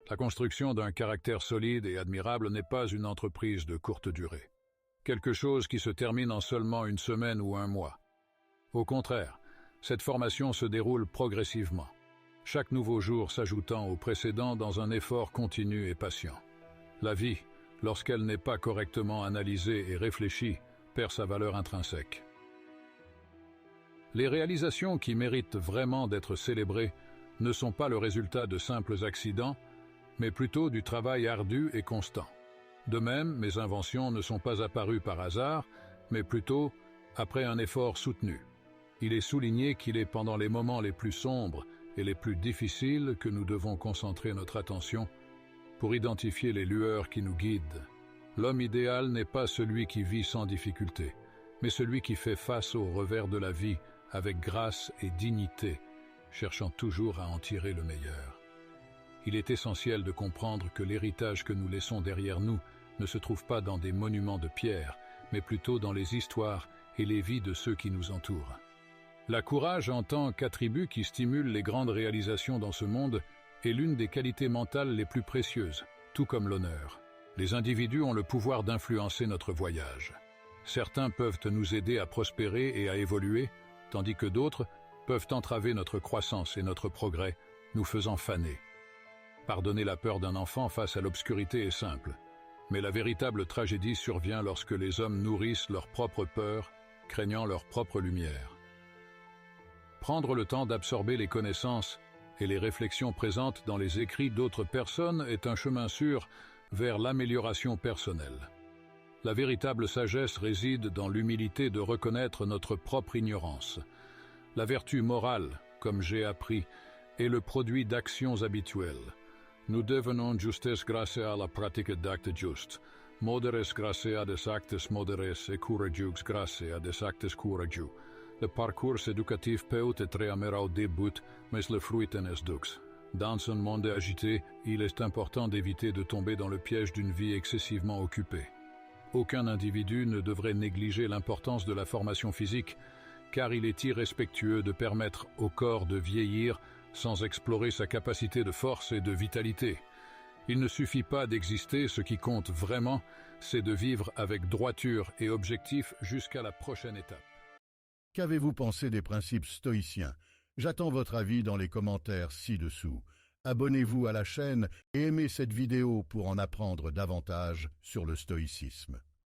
La construction d'un caractère solide et admirable n'est pas une entreprise de courte durée. Quelque chose qui se termine en seulement une semaine ou un mois. Au contraire, cette formation se déroule progressivement, chaque nouveau jour s'ajoutant au précédent dans un effort continu et patient. La vie, lorsqu'elle n'est pas correctement analysée et réfléchie, perd sa valeur intrinsèque. Les réalisations qui méritent vraiment d'être célébrées ne sont pas le résultat de simples accidents, mais plutôt du travail ardu et constant. De même, mes inventions ne sont pas apparues par hasard, mais plutôt après un effort soutenu. Il est souligné qu'il est pendant les moments les plus sombres et les plus difficiles que nous devons concentrer notre attention pour identifier les lueurs qui nous guident. L'homme idéal n'est pas celui qui vit sans difficulté, mais celui qui fait face aux revers de la vie avec grâce et dignité, cherchant toujours à en tirer le meilleur. Il est essentiel de comprendre que l'héritage que nous laissons derrière nous ne se trouve pas dans des monuments de pierre, mais plutôt dans les histoires et les vies de ceux qui nous entourent. La courage en tant qu'attribut qui stimule les grandes réalisations dans ce monde est l'une des qualités mentales les plus précieuses, tout comme l'honneur. Les individus ont le pouvoir d'influencer notre voyage. Certains peuvent nous aider à prospérer et à évoluer, tandis que d'autres peuvent entraver notre croissance et notre progrès, nous faisant faner. Pardonner la peur d'un enfant face à l'obscurité est simple, mais la véritable tragédie survient lorsque les hommes nourrissent leur propre peur, craignant leur propre lumière. Prendre le temps d'absorber les connaissances et les réflexions présentes dans les écrits d'autres personnes est un chemin sûr vers l'amélioration personnelle. La véritable sagesse réside dans l'humilité de reconnaître notre propre ignorance. La vertu morale, comme j'ai appris, est le produit d'actions habituelles. Nous devenons justes grâce à la pratique d'actes justes, moderes grâce à des actes moderes et courageux grâce à des actes courageux. Le parcours éducatif peut être amer au début, mais le fruit est doux. Dans un monde agité, il est important d'éviter de tomber dans le piège d'une vie excessivement occupée. Aucun individu ne devrait négliger l'importance de la formation physique, car il est irrespectueux de permettre au corps de vieillir sans explorer sa capacité de force et de vitalité. Il ne suffit pas d'exister, ce qui compte vraiment, c'est de vivre avec droiture et objectif jusqu'à la prochaine étape. Qu'avez-vous pensé des principes stoïciens? J'attends votre avis dans les commentaires ci-dessous. Abonnez-vous à la chaîne et aimez cette vidéo pour en apprendre davantage sur le stoïcisme.